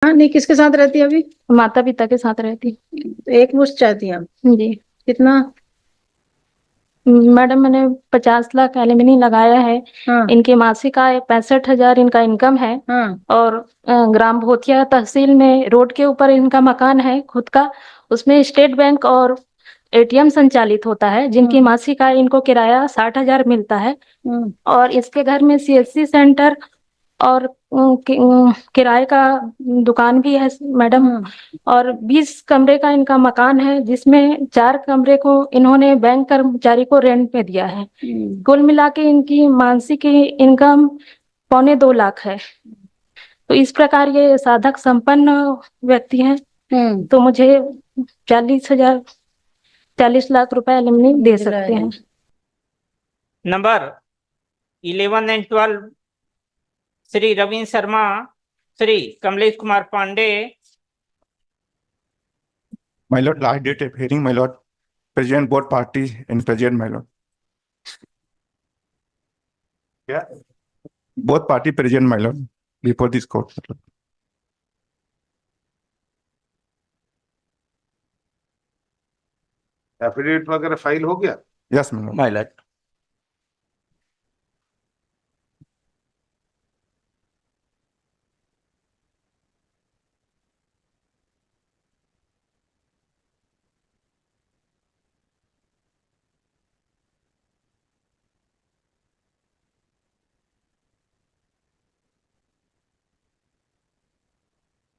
हाँ, नहीं, किसके साथ रहती है अभी? माता पिता के साथ रहती। तो एक मुश्त चाहती हैं आप? जी कितना? मैडम, मैंने 50 लाख एलिमनी लगाया है। हाँ। इनकी मासिक आय 65,000 इनका इनकम है। हाँ। और ग्राम भोथिया तहसील में रोड के ऊपर इनका मकान है खुद का। उसमें स्टेट बैंक और एटीएम संचालित होता है, जिनकी मासिक आय इनको किराया 60,000 मिलता है। और इसके घर में सीएससी सेंटर और किराए का दुकान भी है मैडम। और 20 कमरे का इनका मकान है, जिसमें 4 कमरे को इन्होंने बैंक कर्मचारी को रेंट पे दिया है। कुल मिला के इनकी मासिक इनकम 2.25 लाख है। तो इस प्रकार ये साधक संपन्न व्यक्ति हैं। तो मुझे 40 लाख रुपए एलिमनी दे सकते हैं। Number 11 and 12 Shri Ravindra Sharma, Shri Kamlesh Kumar Pandey. My lord, last date of hearing, my lord, present both parties and present, my lord. क्या? Both party present, my lord, before this court. Affidavit वगैरह फाइल हो गया? Yes, my lord. My lord.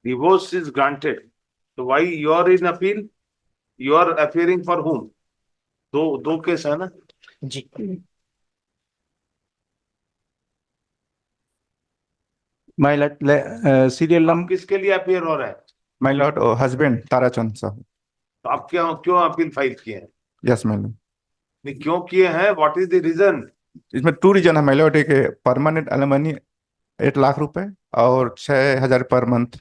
Divorce is granted. So why you are in appeal? You are appearing for whom? दो case है ना? जी My lord, serial आप number, किसके लिए appear हो रहे हैं? my lord, husband, Tarachand साहब. तो आप क्यों अपील फाइल किए हैं? Yes, my lord. नहीं, क्यों किए हैं? What is the reason? इसमें 2 रीजन है, my lord. एक परमानेंट एलिमनी 8 लाख रुपए और 6,000 per month.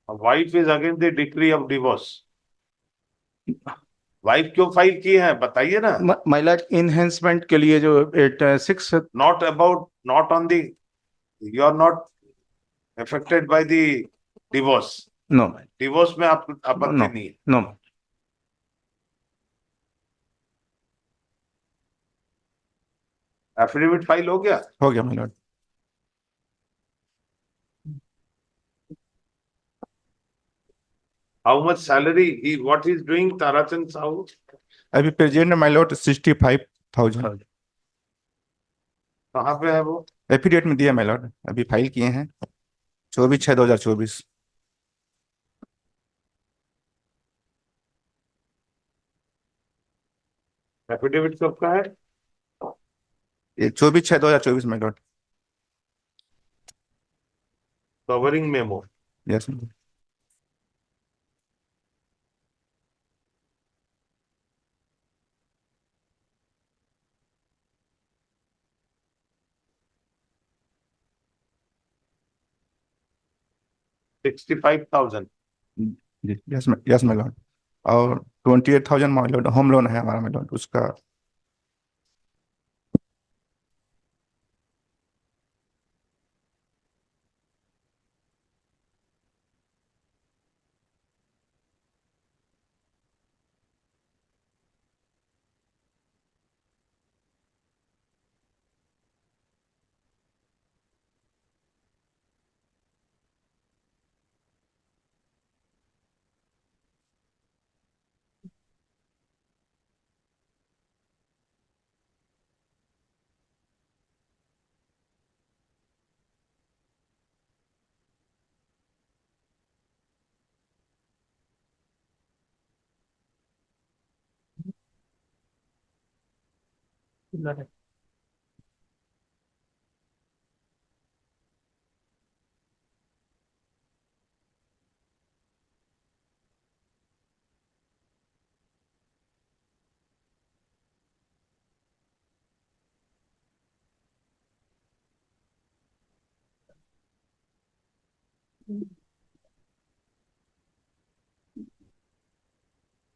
Wife is against the decree of divorce. Wife क्यों फाइल की है बताइए ना? My lord, enhancement के लिए जो 6. Not on the, you are not affected by the divorce. No, divorce में आप आपत्ति no, नहीं है? no. एफिडेविट फाइल हो गया? हो गया, my lord. How much salary he what is doing Tarachand Sahu? अभी प्रेजेंट my lord 65,000. कहाँ पे है वो? एफिडेविट में दिया my lord, अभी फाइल किए हैं 24/6/2024. एफिडेविट कब का है? ये 24/6/2024 my lord. Covering memo. Yes, my lord. $65,000। जी, यस my lord. और 28,000 my lord होम लोन है हमारा my lord, उसका.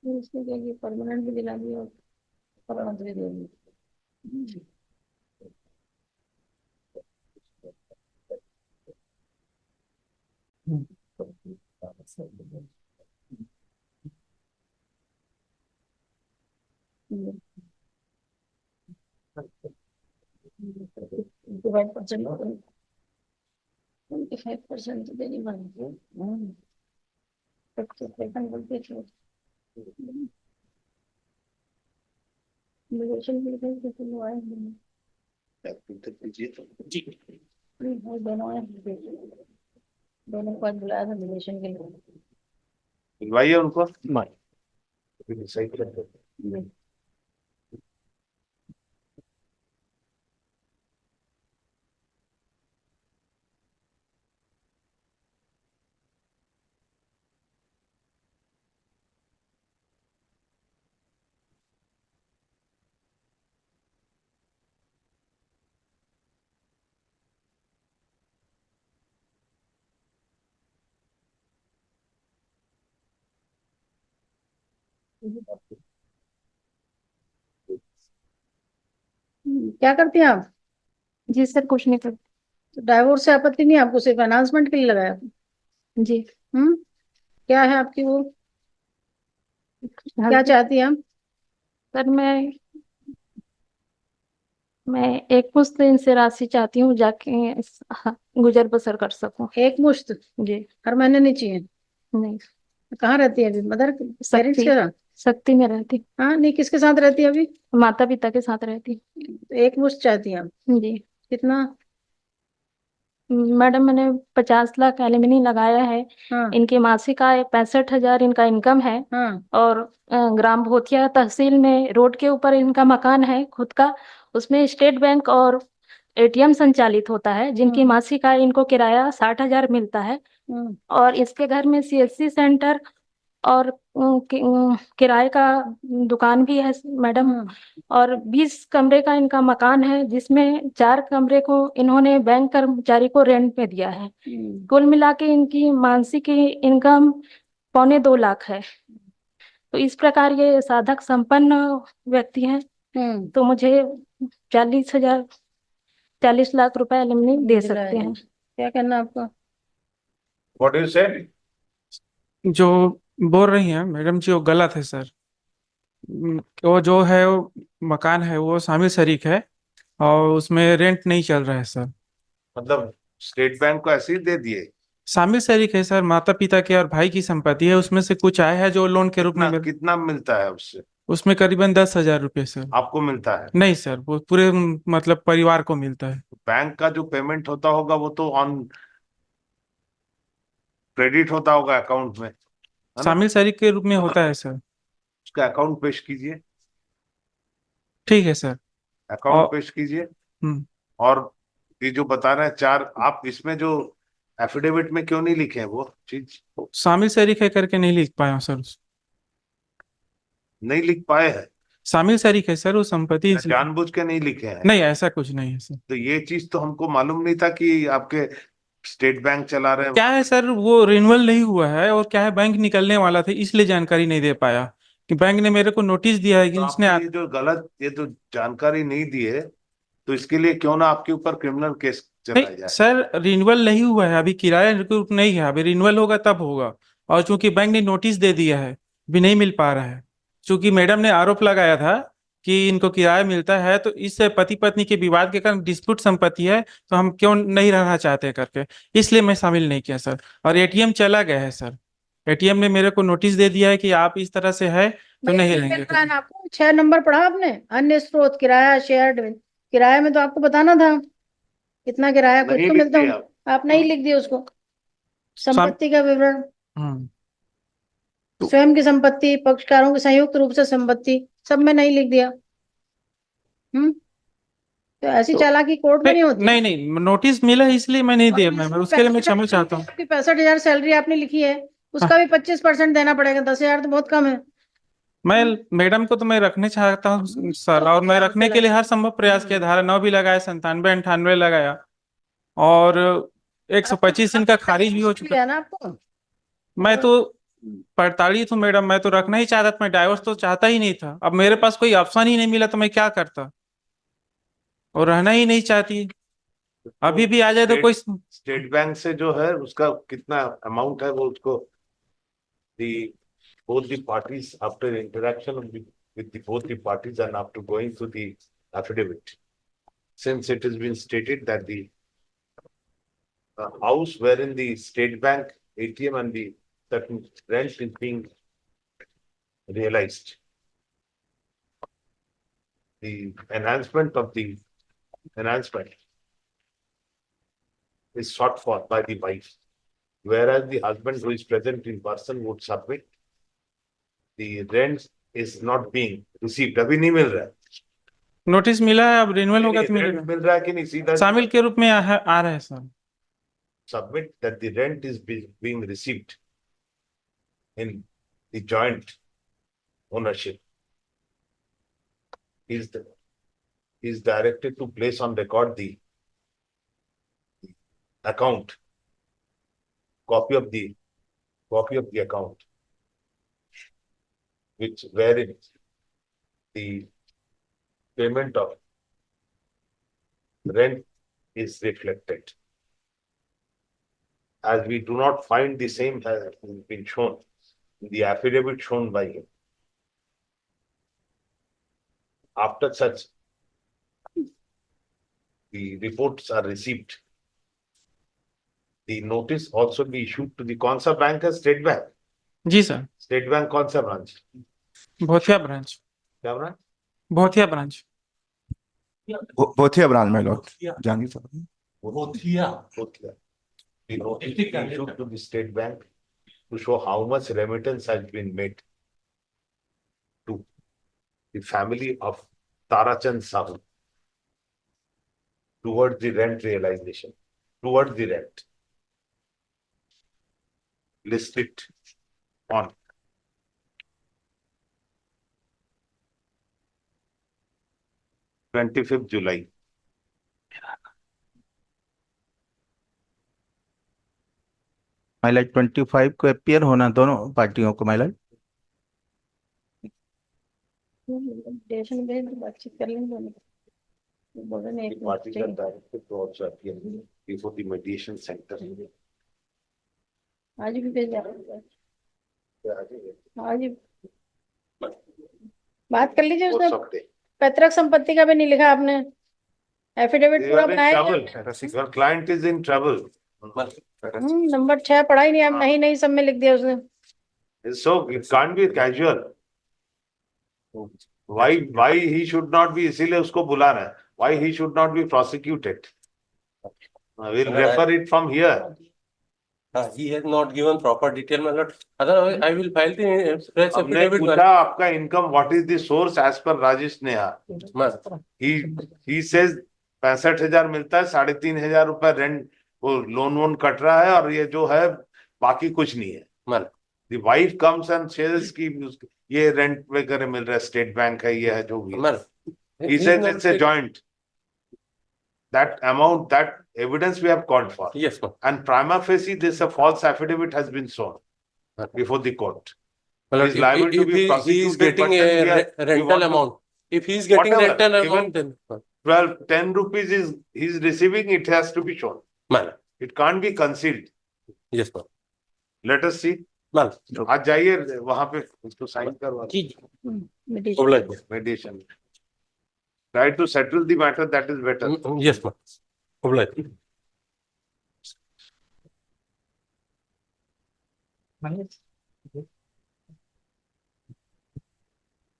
इसके लिए परमानेंट भी दिला दिया और परमानेंट भी दे दी। फाइव परसेंट तो देनी बनती है। बोलते थे रिलेशन के तो आए जी दोनों को आज बुलाया था रिलेशन के लिए। बुलवाइए उनको। क्या करती हैं आप? जी सर, कुछ नहीं करते। तो डाइवोर्स से आपत्ति नहीं, आपको सिर्फ अनाउंसमेंट के लिए लगाया? जी। क्या है आपकी वो, क्या चाहती हैं आप? सर मैं एक मुश्त इनसे राशि चाहती हूँ, जाके गुजर बसर कर सकूं। एक मुश्त जी। हर महीने नहीं चाहिए? नहीं, कहाँ रहती है अभी? मदर पेरेंट्स शक्ति के साथ? शक्ति में रहती, हाँ नहीं, किसके साथ रहती है अभी? माता पिता के साथ रहती। तो एक मुश्त चाहती हैं आप? जी कितना? मैडम, मैंने 50 लाख एलिमनी लगाया है। हाँ इनकी मासिक आय 65,000 इनका इनकम है। हाँ। और ग्राम भोथिया तहसील में रोड के ऊपर इनका मकान है खुद का। उसमें स्टेट बैंक और एटीएम संचालित होता है, जिनकी मासिक आय इनको किराया 60,000 मिलता है। और इसके घर में सीएससी सेंटर और किराए का दुकान भी है मैडम। और 20 कमरे का इनका मकान है, जिसमें 4 कमरे को इन्होंने बैंक कर्मचारी को रेंट पे दिया है। कुल मिला के इनकी मासिक इनकम 2.25 लाख है। तो इस प्रकार ये साधक संपन्न व्यक्ति हैं। तो मुझे 40 लाख रुपए एलिमनी दे सकते हैं। क्या करना आपको? व्हाट यू से? जो बोल रही हैं मैडम जी वो गलत है सर। वो जो है वो मकान है वो शामिल शरीक है और उसमें रेंट नहीं चल रहा है सर। मतलब स्टेट बैंक को ऐसे ही दे दिए? शामिल शरीक है सर, माता पिता के और भाई की संपत्ति है, उसमें से कुछ आय है जो लोन के रूप में कितना मिलता है उससे? उसमें करीबन 10,000 रुपये सर। आपको मिलता है? नहीं सर, वो पूरे मतलब परिवार को मिलता है। बैंक का जो पेमेंट होता होगा वो तो ऑन क्रेडिट होता होगा अकाउंट में, है ना? शामिल शरीक के रूप में होता है सर। उसका अकाउंट पेश कीजिए। ठीक है सर, अकाउंट पेश कीजिए। हम्म। और ये जो बता रहे हैं 4, आप इसमें जो एफिडेविट में क्यों नहीं लिखे हैं वो चीज? शामिल शरीक है करके नहीं लिख पाया हूँ सर। नहीं लिख पाए हैं? शामिल शरीक है सर वो संपत्ति। जानबूझ के नहीं लिखे हैं? नहीं, ऐसा कुछ नहीं है सर। तो ये चीज तो हमको मालूम नहीं था कि आपके स्टेट बैंक चला रहे हैं। क्या है सर, वो रिन्यूअल नहीं हुआ है और क्या है बैंक निकलने वाला था, इसलिए जानकारी नहीं दे पाया। कि बैंक ने मेरे को नोटिस दिया है कि तो उसने आपने ये जो जानकारी नहीं दी है, तो इसके लिए क्यों ना आपके ऊपर क्रिमिनल केस चलाया नहीं जाए? सर, रिन्यूअल नहीं हुआ है, अभी किराया नहीं है, अभी रिन्यूअल होगा तब होगा। और चूंकि बैंक ने नोटिस दे दिया है, अभी नहीं मिल पा रहा है। चूंकि मैडम ने आरोप लगाया था कि इनको किराया मिलता है, तो इस पति पत्नी के विवाद के कारण डिस्प्यूट संपत्ति है, तो हम क्यों नहीं रहना चाहते करके, इसलिए मैं शामिल नहीं किया सर। और एटीएम चला गया है सर, एटीएम ने मेरे को नोटिस दे दिया है कि आप इस तरह से है तो नहीं रहेंगे। आपको 6 नंबर पढ़ा आपने? अन्य स्रोत किराया शेयर्ड। किराया में तो आपको बताना था कितना किराया कुछ तो मिलता हूँ। आप नहीं लिख दिए उसको, संपत्ति का विवरण, स्वयं की संपत्ति, पक्षकारों की संयुक्त रूप से संपत्ति, सब में नहीं लिख दिया। तो ऐसी चालाकी कोर्ट में नहीं होती। नहीं नहीं, नोटिस मिला है इसलिए मैं नहीं दिया मैम, उसके लिए मैं क्षमा चाहता हूँ। 65,000 सैलरी आपने लिखी है, उसका भी 25% देना पड़ेगा। 10,000 तो बहुत कम है। मैं मैडम को तो मैं रखने चाहता हूँ सर, और मैं रखने के लिए हर संभव प्रयास किया। धारा 9 भी लगाया, 97, 98 लगाया। और 125 इनका खारिज भी हो चुका है। है ना आपको? मैं तो प्रताड़ित हूँ मैडम, मैं तो रखना ही चाहता था, मैं डाइवोर्स तो चाहता ही नहीं था। अब मेरे पास कोई ऑप्शन ही नहीं मिला तो मैं क्या करता, और रहना ही नहीं चाहती। अभी भी आ जाए तो कोई स्टेट बैंक से जो है उसका कितना अमाउंट है वो उसको both the parties after interaction with both the parties and after going through the affidavit, since it has been stated that the house wherein the State Bank ATM and the certain rent is being realized, the enhancement is sought for by the wife, whereas the husband who is present in person would submit. The rent is not being received. अभी नहीं मिल रहा है। Notice मिला है, अब renewal होगा तो Rent मिलेगा। मिल रहा है कि नहीं सीधा शामिल के रूप में आ रहा है sir. submit that the rent is being received in the joint ownership. Is directed to place on record the account, copy of the account, wherein the payment of rent is reflected. As we do not find the same has been shown in the affidavit shown by him. After such, the reports are received. The notice also be issued to the कौन सा bank है? State bank. जी sir. State bank कौन सा branch? Bhothia branch. क्या branch? Bhothia branch. Bhothia branch में लोग जानिए sir. Bhothia. The notice be issued to the State Bank to show how much remittance has been made to the family of Tarachand Sahu towards the rent realization, towards the rent listed on 25th July. Mileage 25 को appear होना दोनों पार्टियों को mileage. Station पे बातचीत कर लेंगे दोनों। बोल रहे नहीं, The parties are directed to also appear before the mediation center. आज भी भेजा। आज बात कर लीजिए उसने। पैतृक संपत्ति का भी नहीं लिखा आपने, एफिडेविट पूरा बनाया। Your client is in trouble. Number 6 पढ़ा ही नहीं आप, नहीं सब में लिख दिया उसने। So it can't be casual. Why he should not be, इसीलिए उसको बुला रहा है। Why he should not be prosecuted? We'll refer it from here. He has not given proper detail, my lord. Otherwise, I will file the fresh हमने affidavit. पूछा आपका income, what is the source as per Rajesh Neha? He says 65,000 मिलता है, 3,500 रुपए rent वो loan वोन cut रहा है, और ये जो है बाकी कुछ नहीं है। The wife comes and says कि ये रेंट वगैरह मिल रहा है, स्टेट बैंक है, ये है जो भी। He says it's a joint. That amount, that evidence we have called for. Yes, ma'am. And prima facie, this a false affidavit has been shown before the court. He is liable to be prosecuted. He is getting a rental amount. If he is getting rental amount, then 10 rupees he's receiving, it has to be shown. Ma'am. It can't be concealed. Yes, ma'am. Let us see. Ma'am. आज जाइए वहां पे उसको sign करवा mediation. Try to settle the matter, that is better. Yes, ma'am. Obliged.